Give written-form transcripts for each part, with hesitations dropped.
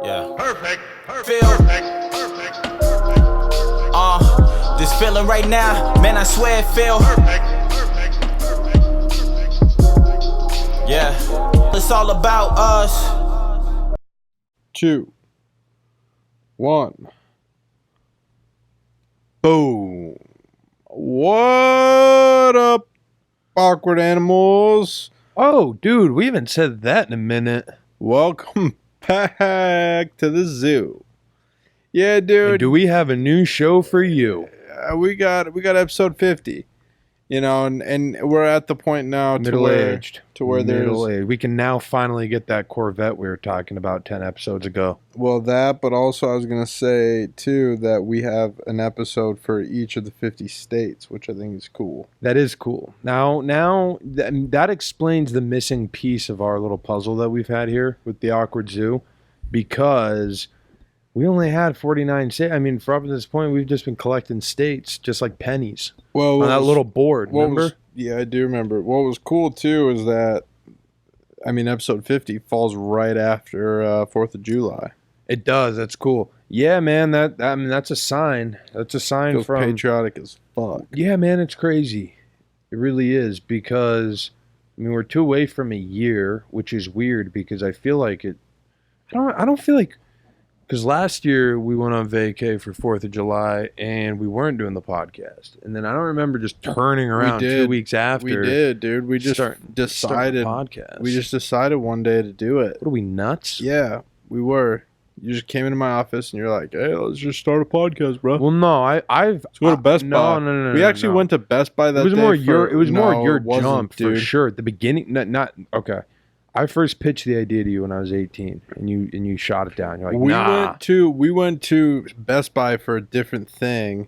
Yeah. Perfect. Feel. Perfect. This feeling right now, man, I swear it feel. Yeah. It's all about us. 2, 1. Boom. What up, awkward animals? Oh, dude, we haven't said that in a minute. Welcome back to the zoo. Yeah, dude. And do we have a new show for you? We got episode 50. You know, and we're at the point now Middle-aged. to where there's Middle-aged. We can now finally get that Corvette we were talking about 10 episodes ago. well that, but also I was gonna say too that we have an episode for each of the 50 states, which I think is cool. That is cool. Now that explains the missing piece of our little puzzle that we've had here with the Awkward Zoo, because we only had 49 states. I mean, for up to this point, we've just been collecting states, just like pennies, Well, on that little board, remember? Yeah, I do remember. What was cool too is that, I mean, episode 50 falls right after 4th of July. It does. That's cool. Yeah, man. I mean, that's a sign. That's a sign Feels from patriotic as fuck. Yeah, man, it's crazy. It really is, because I mean, we're 2 away from a year, which is weird because I feel like it. I don't feel like, because last year we went on vacay for 4th of July and we weren't doing the podcast, and then I don't remember just turning around 2 weeks after. We did, dude. We just decided. Podcast. We just decided one day to do it. What are we, nuts? Yeah, we were. You just came into my office and you're like, "Hey, let's just start a podcast, bro." Well, no, I've Let's go to Best Buy. No. We actually went to Best Buy that It was day. more your. It was more No, your it wasn't, jump for dude. sure. At the beginning, not okay. I first pitched the idea to you when I was 18, and you shot it down. You're like, nah. We went to Best Buy for a different thing,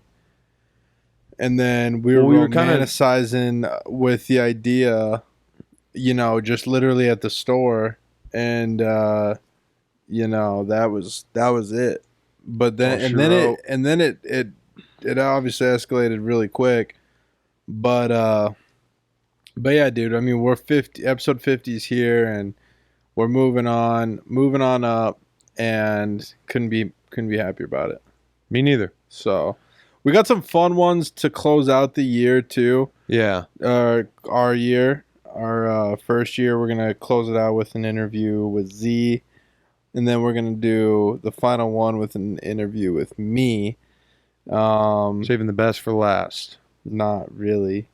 and then we were romanticizing with the idea, you know, just literally at the store, and you know, that was it. But then it obviously escalated really quick, but yeah, dude. I mean, we're 50. Episode 50 is here, and we're moving on up, and couldn't be happier about it. Me neither. So, we got some fun ones to close out the year too. Yeah. Our year, our first year, we're gonna close it out with an interview with Z, and then we're gonna do the final one with an interview with me. Saving the best for last. Not really.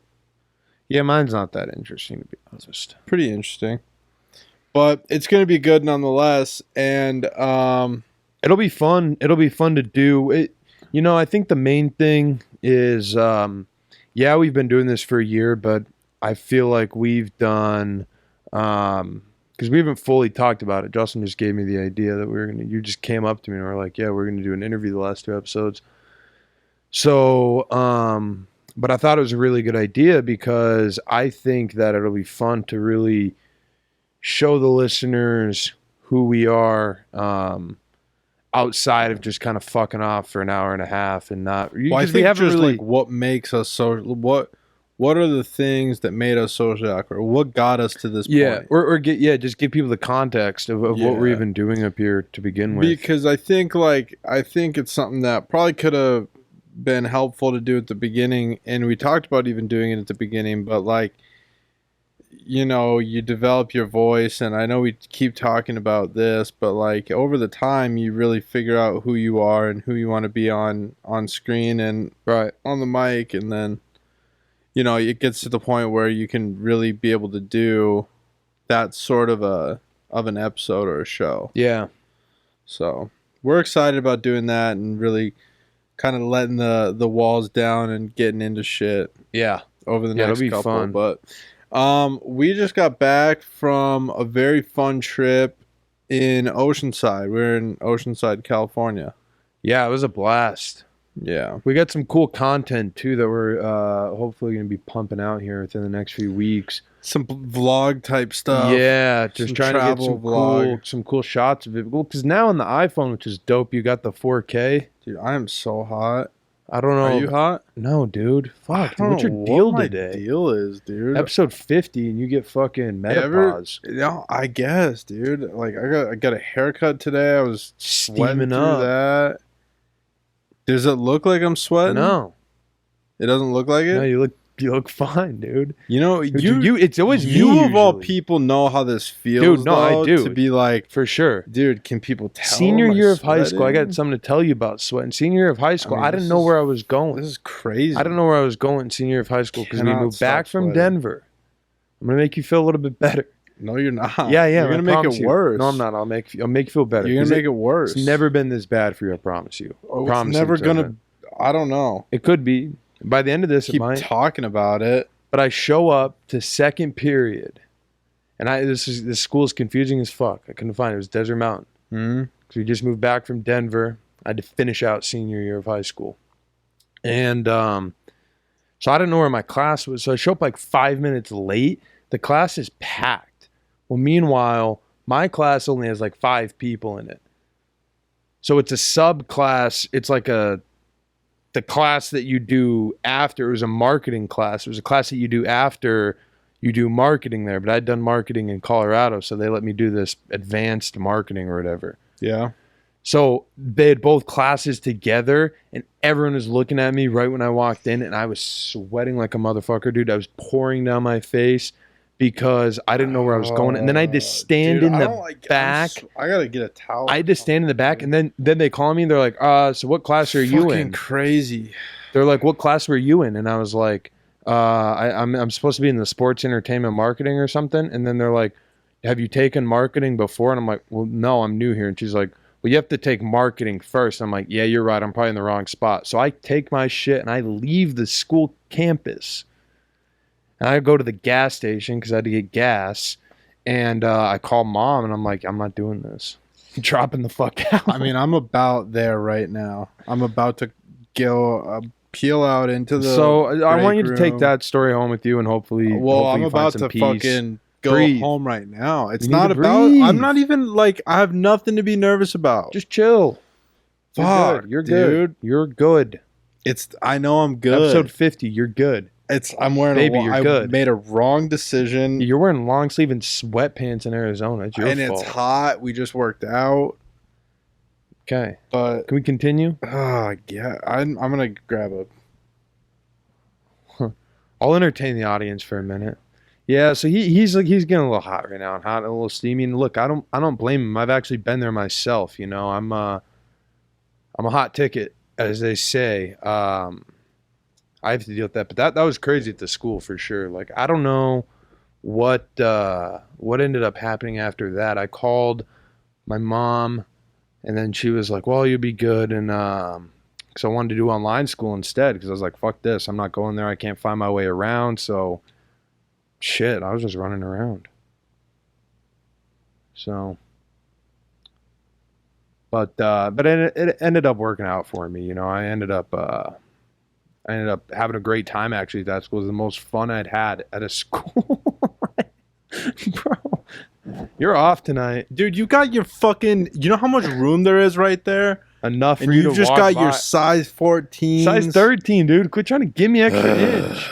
Yeah, mine's not that interesting, to be honest. Pretty interesting, but it's going to be good nonetheless, and it'll be fun. It'll be fun to do it. You know, I think the main thing is, yeah, we've been doing this for a year, but I feel like we've done, because we haven't fully talked about it. Justin just gave me the idea that you just came up to me and were like, yeah, we're gonna do an interview the last 2 episodes. So, but I thought it was a really good idea because I think that it'll be fun to really show the listeners who we are, outside of just kind of fucking off for an hour and a half and not. Well, I think just really, like what makes us so. What are the things that made us socially awkward? What got us to this point? Just give people the context of what we're even doing up here to begin with. Because I think it's something that probably could have been helpful to do at the beginning, and we talked about even doing it at the beginning, but like, you know, you develop your voice, and I know we keep talking about this, but like over the time you really figure out who you are and who you want to be on screen and right on the mic, and then, you know, it gets to the point where you can really be able to do that sort of an episode or a show. Yeah. So we're excited about doing that and really kind of letting the walls down and getting into shit. Yeah. Over the next couple. Fun. But we just got back from a very fun trip in Oceanside. We're in Oceanside, California. Yeah, it was a blast. Yeah. We got some cool content too that we're hopefully going to be pumping out here within the next few weeks. Some vlog type stuff. Yeah, just trying to get some cool shots of it. Well, because now on the iPhone, which is dope, you got the 4K. Dude, I am so hot. I don't know. Are you hot? No, dude. I Fuck. don't What's your know deal what today? My deal is, dude. Episode 50 and you get fucking menopause. No, I guess, dude. Like I got a haircut today. I was sweating Steaming through up. that. Does it look like I'm sweating? No. It doesn't look like it? No, you look fine, dude. You know, It's always you me of all usually. people know how this feels, Dude, no, I though, do. to be like, For sure. dude, can people tell? Senior am I year of high school, I sweating? got something to tell you about sweating. Senior year of high school, mean, I didn't this know is- where I was going. This is crazy. I don't know where I was going senior year of high school because we Cannot moved back stop from sweating. Denver. I'm gonna make you feel a little bit better. No, you're not. Yeah, You're gonna make it worse. No, I'm not. I'll make you feel better. You're 'Cause gonna make it worse. It's never been this bad for you. I promise you. Oh, it's Promise never it's gonna. been. I don't know. It could be. By the end of this, it Keep might. talking about it. But I show up to second period, and this school is confusing as fuck. I couldn't find it. It was Desert Mountain. Hmm. Because we just moved back from Denver. I had to finish out senior year of high school. And so I didn't know where my class was. So I show up like 5 minutes late. The class is packed. Well, meanwhile, my class only has like 5 people in it. So it's a subclass. It's like the class that you do after. It was a marketing class. It was a class that you do after you do marketing there. But I'd done marketing in Colorado, so they let me do this advanced marketing or whatever. Yeah. So they had both classes together, and everyone was looking at me right when I walked in, and I was sweating like a motherfucker, dude. I was pouring down my face because I didn't know where I was going. And then I had to stand Dude, in I the don't like- back. I gotta get a towel. I had to stand in the back, and then they call me, and they're like, so what class are you Fucking in? crazy. They're like, what class were you in? And I was like, I'm supposed to be in the sports entertainment marketing or something. And then they're like, have you taken marketing before? And I'm like, well, no, I'm new here. And she's like, well, you have to take marketing first. I'm like, yeah, you're right. I'm probably in the wrong spot. So I take my shit and I leave the school campus. And I go to the gas station because I had to get gas. And I call mom and I'm like, I'm not doing this. I'm dropping the fuck out. I mean, I'm about there right now. I'm about to go peel out into the. So I want you to break take room. that story home with you and hopefully. Well, hopefully I'm you find about some to peace. fucking go Breathe. home right now. It's You need not to about. breathe. I'm not even like. I have nothing to be nervous about. Just chill. Fuck, You're good. dude. You're good. It's. I know I'm good. Episode 50. You're good. It's. I'm wearing. Baby, a, you're I good. made a wrong decision, You're wearing long sleeve and sweatpants in Arizona. It's your and fault. it's hot. We just worked out, Okay. but Can we continue? yeah. I'm gonna grab a. I'll entertain the audience for a minute. Yeah, so he's getting a little hot right now, and hot, and a little steamy. And look, I don't blame him. I've actually been there myself. You know, I'm a hot ticket, as they say. I have to deal with that, but that was crazy at the school for sure. Like, I don't know what ended up happening after that. I called my mom, and then she was like, "Well, you'll be good," and because I wanted to do online school instead, because I was like, "Fuck this, I'm not going there. I can't find my way around." So, shit, I was just running around. So, but it ended up working out for me. You know, I ended up having a great time actually at that school. It was the most fun I'd had at a school. Bro, you're off tonight. Dude, you got your fucking. You know how much room there is right there, Enough for and you you've to just walk got by. your size 14. Size 13, dude. Quit trying to give me extra inch.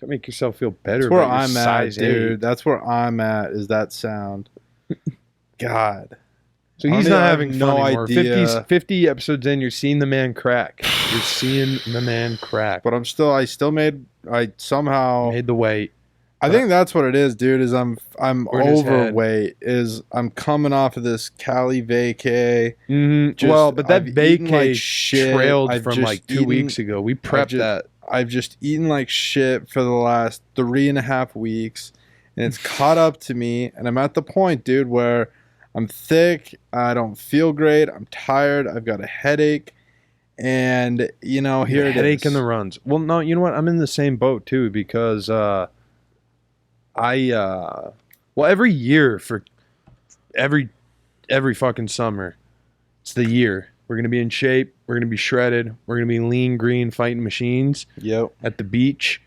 Don't make yourself feel better. That's where about your I'm at, size dude. 8. That's where I'm at. Is that sound? God. So I he's mean, not I have having no fun anymore. idea. 50 episodes in, you're seeing the man crack. You're seeing the man crack. But I somehow. Made the weight. I think that's what it is, dude. Is I'm We're in his head. overweight. Is I'm coming off of this Cali vacay. Mm-hmm. Well, but that I've eaten vacay like shit. trailed I've from just like 2 eaten- weeks ago. We prepped that. I've just eaten like shit for the last 3.5 weeks, and it's caught up to me. And I'm at the point, dude, where I'm thick. I don't feel great. I'm tired. I've got a headache, and you know, here it is. Headache in the runs. Well, no, you know what? I'm in the same boat too because every year for every fucking summer, it's the year. We're gonna be in shape. We're gonna be shredded. We're gonna be lean, green, fighting machines Yep. at the beach.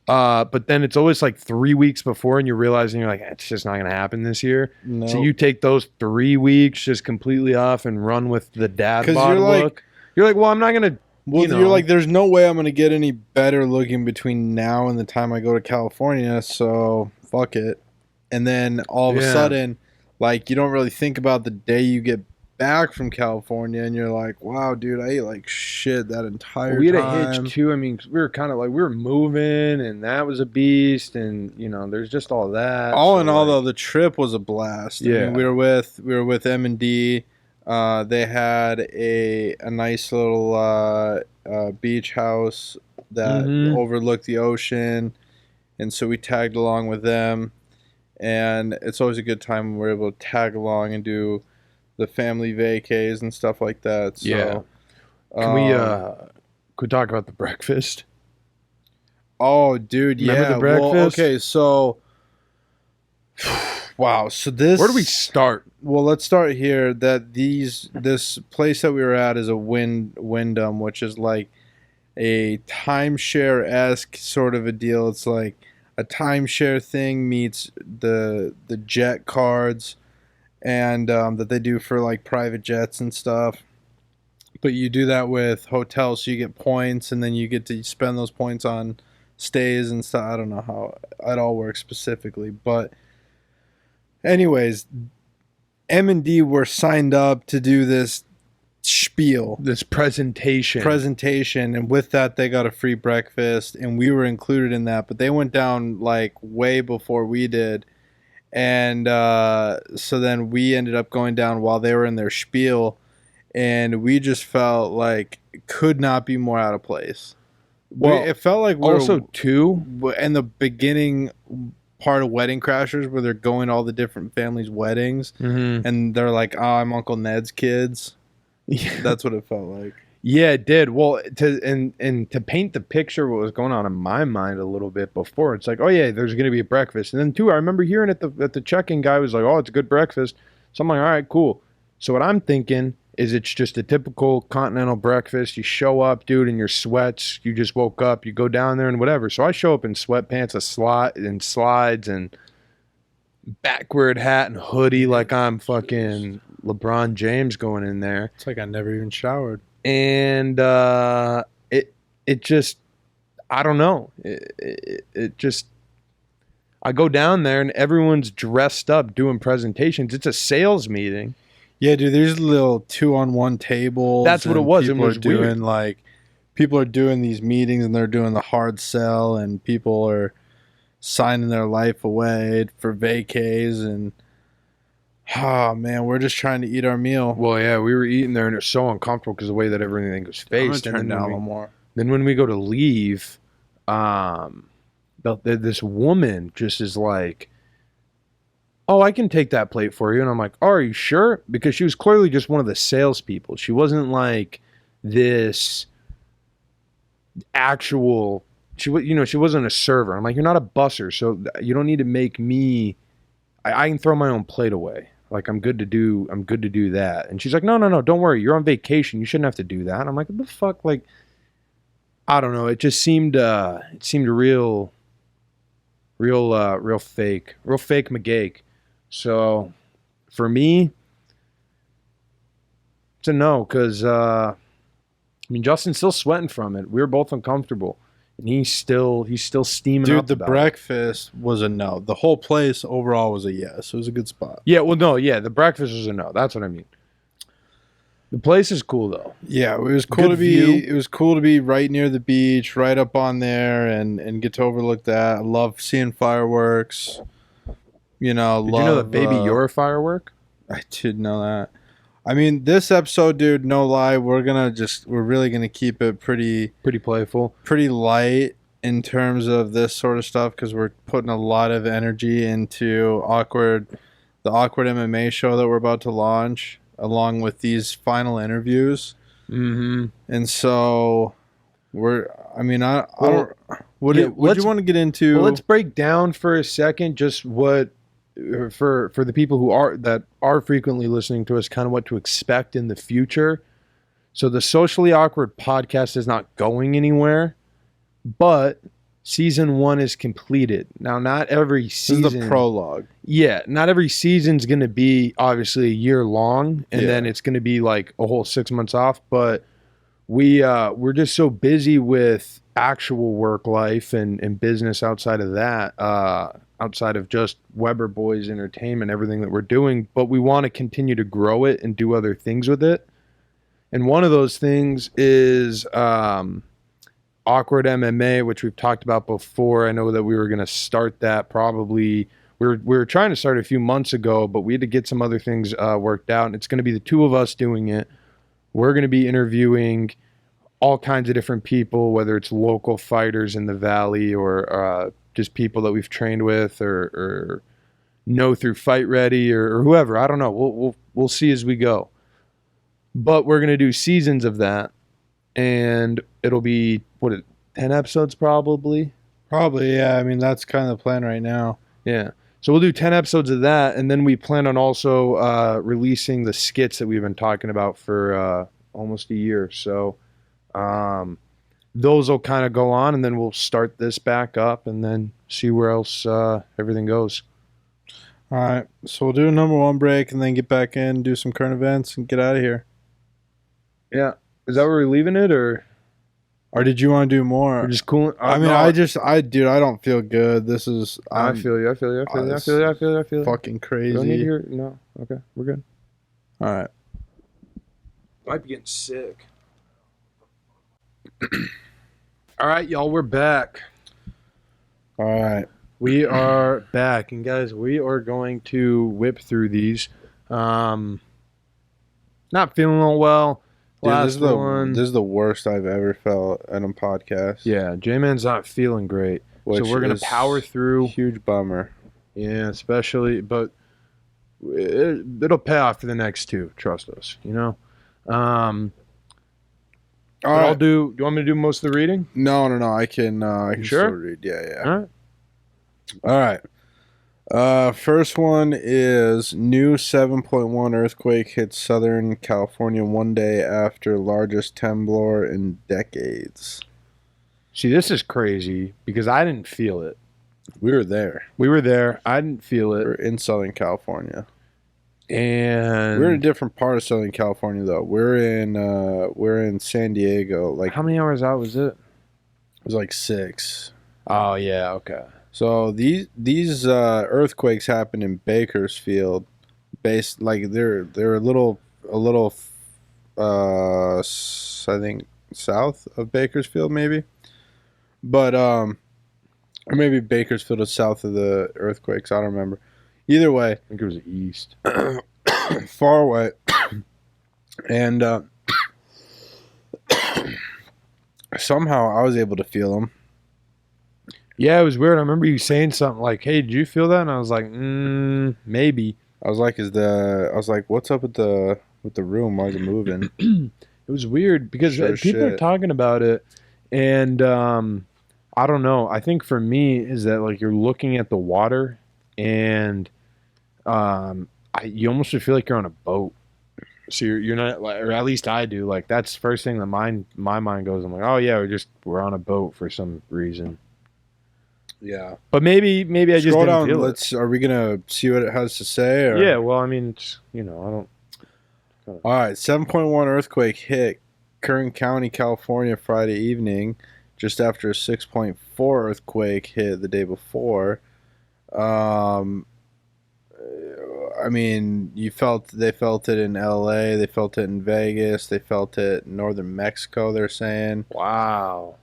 But then it's always like 3 weeks before, and you're realizing you're like, it's just not gonna happen this year. No. So you take those 3 weeks just completely off and run with the dad 'Cause bod you're like- look. You're like, well, I'm not gonna. Well, you're like, there's no way I'm gonna get any better looking between now and the time I go to California, so fuck it. And then all of a sudden, like, you don't really think about the day you get back from California, and you're like, wow, dude, I ate like shit that entire time. We had a hitch too. I mean, we were kind of like, we were moving, and that was a beast, and there's just all that. All in all, though, the trip was a blast. Yeah, I mean, we were with M&D. They had a nice little beach house that overlooked the ocean, and so we tagged along with them. And it's always a good time when we're able to tag along and do the family vacays and stuff like that. So, yeah. Can we talk about the breakfast? Oh, dude, Remember the breakfast? Well, okay, so wow. So this. Where do we start? Well, let's start here. This place that we were at is a Wyndham, which is like a timeshare-esque sort of a deal. It's like a timeshare thing meets the jet cards, and that they do for like private jets and stuff. But you do that with hotels, so you get points, and then you get to spend those points on stays and stuff. I don't know how it all works specifically, but anyways, M&D were signed up to do this spiel, this presentation, and with that they got a free breakfast, and we were included in that, but they went down like way before we did, and so then we ended up going down while they were in their spiel, and we just felt like could not be more out of place. Well, it felt like we also too in the beginning part of Wedding Crashers, where they're going to all the different families' weddings, and they're like, "Oh, I'm Uncle Ned's kids." Yeah. That's what it felt like. Yeah, it did. Well, to paint the picture, what was going on in my mind a little bit before, it's like, oh yeah, there's going to be a breakfast, and then too, I remember hearing at the check-in guy was like, oh, it's a good breakfast. So I'm like, all right, cool. So what I'm thinking is it's just a typical continental breakfast. You show up, dude, in your sweats. You just woke up. You go down there and whatever. So I show up in sweatpants, and slides, and backward hat and hoodie, like I'm fucking LeBron James going in there. It's like I never even showered. And it just, I don't know. It just, I go down there and everyone's dressed up doing presentations. It's a sales meeting. Yeah, dude, there's little 2-on-1 tables. That's what it was. It was doing weird. Like, people are doing these meetings and they're doing the hard sell, and people are signing their life away for vacays, and oh man, we're just trying to eat our meal. Well, yeah, we were eating there and it's so uncomfortable because the way that everything was faced. Turn down a little more. Then when we go to leave, this woman just is like, oh, I can take that plate for you. And I'm like, oh, are you sure? Because she was clearly just one of the salespeople. She wasn't like this actual, she wasn't a server. I'm like, you're not a busser, so you don't need to make me, I can throw my own plate away. Like, I'm good to do that. And she's like, no, don't worry. You're on vacation. You shouldn't have to do that. And I'm like, what the fuck? Like, I don't know. It just seemed, real fake McGake. So for me, it's a no, because I mean, Justin's still sweating from it. We were both uncomfortable, and he's still steaming. Dude, up the about breakfast was a no. The whole place overall was a yes. It was a good spot. Yeah, well, no, yeah, the breakfast was a no. That's what I mean. The place is cool though. Yeah, it was cool to be. View. It was cool to be right near the beach, right up on there, and get to overlook that. I love seeing fireworks. Did you know that Baby You're a firework? I did know that. I mean, this episode, dude, no lie, we're really gonna keep it pretty playful, pretty light in terms of this sort of stuff, because we're putting a lot of energy into the Awkward MMA show that we're about to launch, along with these final interviews. Mm-hmm. And so what do you want to get into? Well, let's break down for a second just what, for the people who are frequently listening to us, kind of what to expect in the future. So the Socially Awkward podcast is not going anywhere, but season 1 is completed. Now, not every season. This is the prologue. Yeah, not every season's going to be obviously a year long, and then it's going to be like a whole 6 months off. But we're just so busy with actual work life and business outside of that, outside of just Weber Boys Entertainment, everything that we're doing, but we want to continue to grow it and do other things with it. And one of those things is Awkward MMA, which we've talked about before. I know that we were going to start that probably. We were trying to start a few months ago, but we had to get some other things worked out. And it's going to be the two of us doing it. We're going to be interviewing all kinds of different people, whether it's local fighters in the Valley or just people that we've trained with or know through Fight Ready or whoever. I don't know. We'll see as we go. But we're going to do seasons of that. And it'll be, 10 episodes probably? Probably, yeah. I mean, that's kind of the plan right now. Yeah. So we'll do 10 episodes of that, and then we plan on also releasing the skits that we've been talking about for almost a year. So those will kind of go on, and then we'll start this back up and then see where else everything goes. All right. So we'll do a number one break and then get back in, do some current events, and get out of here. Yeah. Is that where we're leaving it, or did you want to do more? we're just cool? I mean, dude, I don't feel good. This is. I feel you. I feel you. Fucking crazy. Don't need to hear. No. Okay. We're good. All right. Might be getting sick. All right, y'all. We're back. All right. We are back, and guys, we are going to whip through these. Not feeling all well. Dude, Last one. This is the worst I've ever felt in a podcast. Yeah, J-Man's not feeling great, so we're gonna power through. Huge bummer. Yeah, especially, but it'll pay off for the next two. Trust us, you know. All right. I'll do. Do you want me to do most of the reading? No. I can. I can Sure? still read. Yeah. All right. All right. First one is new 7.1 earthquake hits Southern California one day after largest temblor in decades. See, this is crazy because I didn't feel it. We were there. I didn't feel We're it. in Southern California. And We're in a different part of Southern California though. We're in San Diego. Like, how many hours out was it? it was like 6. Oh yeah, okay. So these earthquakes happened in Bakersfield, based like they're a little I think south of Bakersfield maybe, but or maybe Bakersfield is south of the earthquakes. I don't remember. Either way, I think it was east. far away, and somehow I was able to feel them. Yeah, it was weird. I remember you saying something like, "Hey, did you feel that?" And I was like, "Maybe." I was like, "What's up with the room? Why is it moving?" It was weird because Sure people are shit. talking about it, and I don't know. I think for me is that like you're looking at the water, and you almost feel like you're on a boat. So you're not, like, or at least I do. Like that's the first thing that my mind goes. I'm like, oh yeah, we're on a boat for some reason. Yeah. But maybe I just Scroll didn't down. feel it. Are we gonna see what it has to say? Or? Yeah. Well, I mean, it's, I don't. All right. 7.1 earthquake hit Kern County, California, Friday evening, just after a 6.4 earthquake hit the day before. I mean, they felt it in LA, they felt it in Vegas, they felt it in northern Mexico. They're saying. Wow.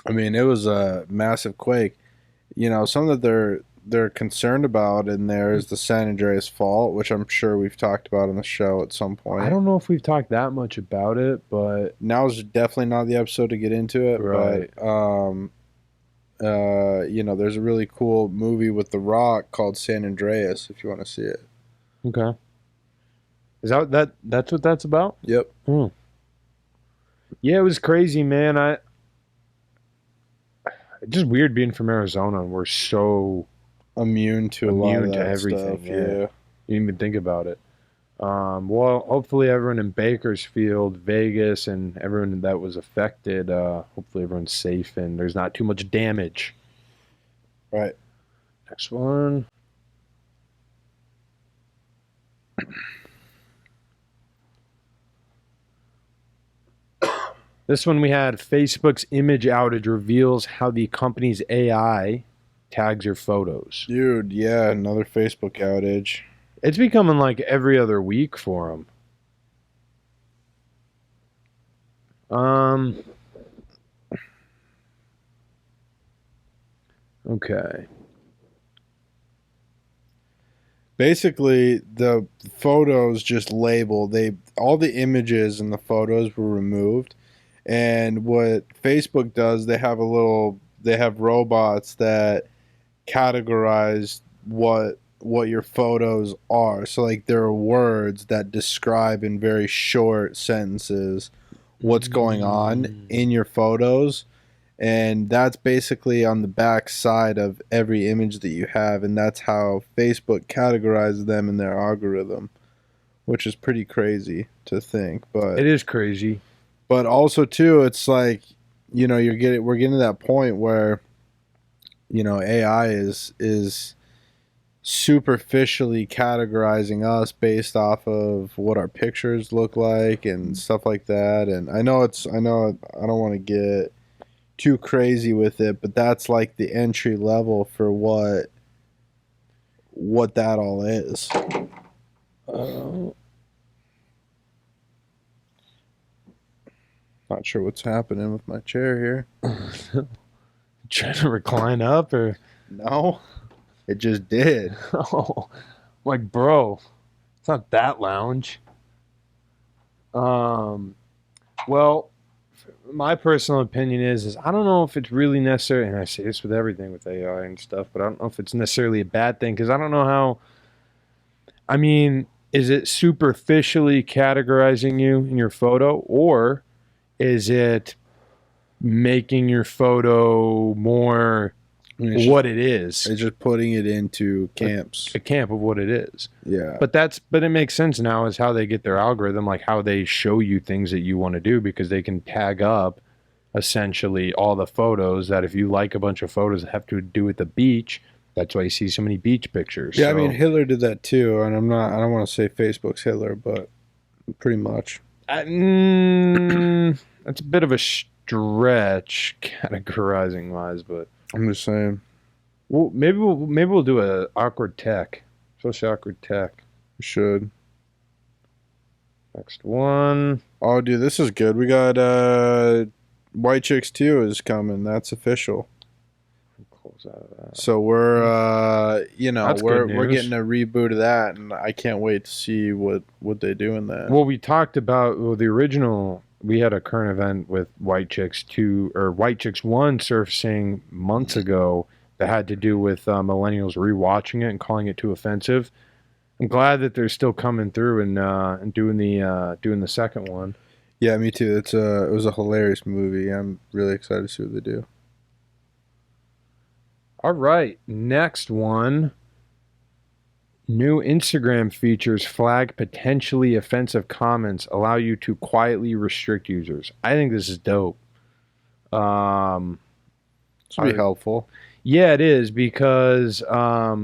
I mean, it was a massive quake. Something that they're concerned about in there is the San Andreas Fault, which I'm sure we've talked about on the show at some point. I don't know if we've talked that much about it, but Now's definitely not the episode to get into it. Right. But there's a really cool movie with The Rock called San Andreas. If you want to see it. okay. Is that's what that's about? Yep. Yeah, it was crazy, man. It's just weird being from Arizona and we're so Immune to a lot immune of to that everything. stuff. Yeah. Yeah. You didn't even think about it. Well, hopefully everyone in Bakersfield, Vegas, and everyone that was affected, hopefully everyone's safe and there's not too much damage. Right. Next one. This one we had Facebook's image outage reveals how the company's AI tags your photos. Dude, yeah, another Facebook outage. It's becoming like every other week for them. Okay. Basically, the photos just labeled. All the images and the photos were removed. And what Facebook does, they have robots that categorize what your photos are. So like there are words that describe in very short sentences what's going on in your photos, and that's basically on the back side of every image that you have, and that's how Facebook categorizes them in their algorithm, which is pretty crazy to think. But it is crazy. But also too, it's like, you know, we're getting to that point where, you know, AI is superficially categorizing us based off of what our pictures look like and stuff like that. And I know I don't want to get too crazy with it, but that's like the entry level for what that all is. Not sure what's happening with my chair here. Trying to recline up or no, it just did. oh, like bro, it's not that lounge. Well, my personal opinion is I don't know if it's really necessary, and I say this with everything with AI and stuff, but I don't know if it's necessarily a bad thing because I don't know how. I mean, is it superficially categorizing you in your photo, or is it making your photo more what it is? It's just putting it into camps. A camp of what it is. Yeah. But it makes sense now is how they get their algorithm, like how they show you things that you want to do, because they can tag up essentially all the photos that if you like a bunch of photos that have to do with the beach, that's why you see so many beach pictures. Yeah, so, I mean Hitler did that too, and I don't want to say Facebook's Hitler, but pretty much. That's a bit of a stretch categorizing wise, but I'm just saying. Well, maybe we'll do a awkward tech. Social awkward tech. We should. Next one. Oh, dude, this is good. We got White Chicks 2 is coming. That's official. Close out of that. So we're That's good we're news. getting a reboot of that, and I can't wait to see what they do in that. Well, we talked about the original. We had a current event with White Chicks 2 or White Chicks 1 surfacing months ago that had to do with millennials rewatching it and calling it too offensive. I'm glad that they're still coming through and doing the second one. Yeah, me too. It was a hilarious movie. I'm really excited to see what they do. All right, next one. New Instagram features flag potentially offensive comments, allow you to quietly restrict users. I think this is dope. This will be helpful. Yeah, it is, because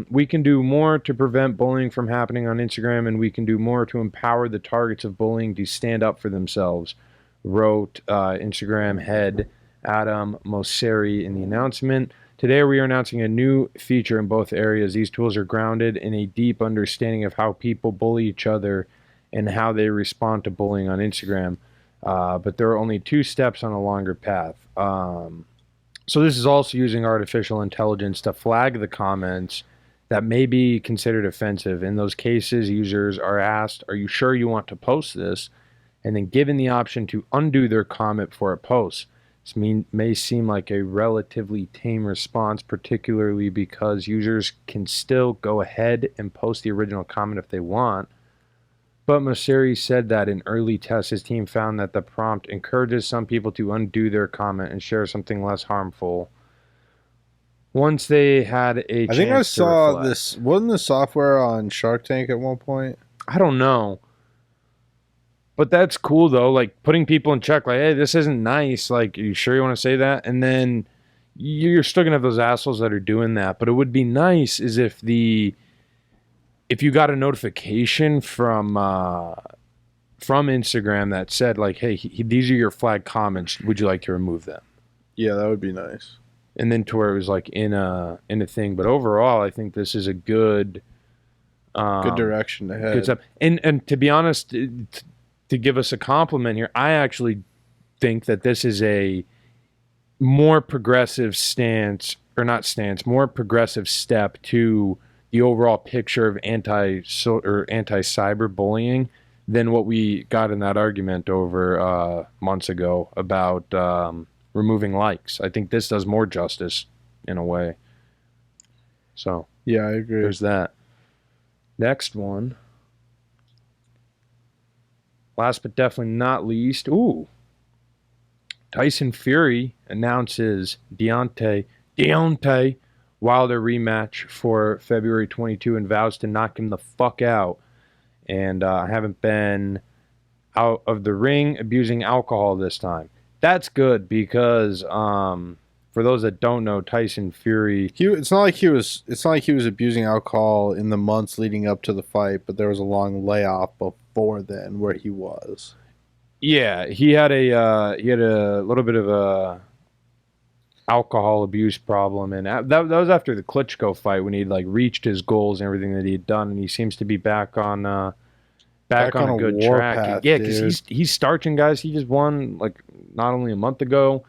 we can do more to prevent bullying from happening on Instagram, and we can do more to empower the targets of bullying to stand up for themselves, wrote Instagram head Adam Mosseri in the announcement. Today, we are announcing a new feature in both areas. These tools are grounded in a deep understanding of how people bully each other and how they respond to bullying on Instagram. But there are only 2 steps on a longer path. So this is also using artificial intelligence to flag the comments that may be considered offensive. In those cases, users are asked, "Are you sure you want to post this?" and then given the option to undo their comment before it posts. This may seem like a relatively tame response, particularly because users can still go ahead and post the original comment if they want. But Mosseri said that in early tests, his team found that the prompt encourages some people to undo their comment and share something less harmful. Once they had a chance I think I saw reflect. this. Wasn't the software on Shark Tank at one point? I don't know. But that's cool, though, like putting people in check, like, hey, this isn't nice. Like, are you sure you want to say that? And then you're still going to have those assholes that are doing that. But it would be nice is if you got a notification from from Instagram that said like, hey, these are your flag comments. Would you like to remove them? Yeah, that would be nice. And then to where it was like in a thing. But overall, I think this is a good direction to head. Good stuff. And to be honest, to give us a compliment here, I actually think that this is a more progressive more progressive step to the overall picture of anti-cyber bullying than what we got in that argument over months ago about removing likes. I think this does more justice in a way. So yeah, I agree. There's that. Next one. Last but definitely not least, Tyson Fury announces Deontay Wilder rematch for February 22 and vows to knock him the fuck out. And I haven't been out of the ring abusing alcohol this time. That's good because for those that don't know, Tyson Fury, it's not like he was abusing alcohol in the months leading up to the fight, but there was a long layoff before then where he was. Yeah, he had a little bit of a alcohol abuse problem, and that was after the Klitschko fight when he'd like reached his goals and everything that he had done, and he seems to be back on a good track. Path, yeah, because he's starching guys. He just won like not only a month ago,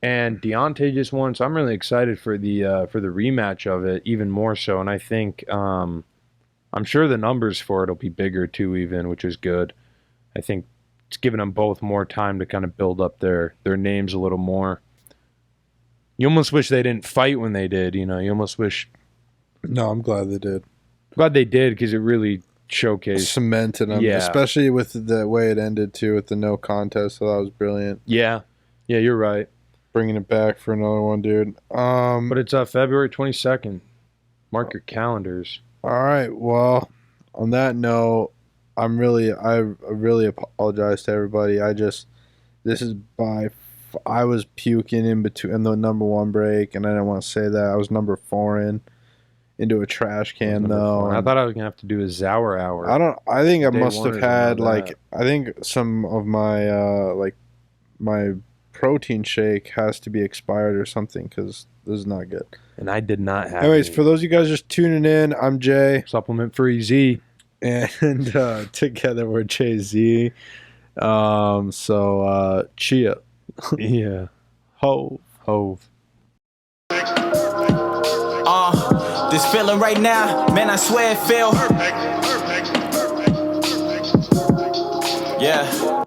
and Deontay just won. So I'm really excited for the rematch of it, even more so. And I think I'm sure the numbers for it will be bigger too, even, which is good. I think it's giving them both more time to kind of build up their names a little more. You almost wish they didn't fight when they did, you almost wish. No, I'm glad they did. Glad they did because it really showcased. Cemented them, yeah. Especially with the way it ended too, with the no contest. So that was brilliant. Yeah, you're right. Bringing it back for another one, dude. But it's February 22nd. Mark your calendars. All right. Well, on that note, I really apologize to everybody. I was puking in the number one break, and I didn't want to say that. I was number 4 into a trash can though. I thought I was gonna have to do a Zauer hour. I think I must have had I think some of my my protein shake has to be expired or something because this is not good. And I did not have. Anyways, for those of you guys just tuning in, I'm Jay. Supplement free Z. And together we're Jay-Z. So chia. Yeah. Hove. This feeling right now, man, I swear it feel. Yeah.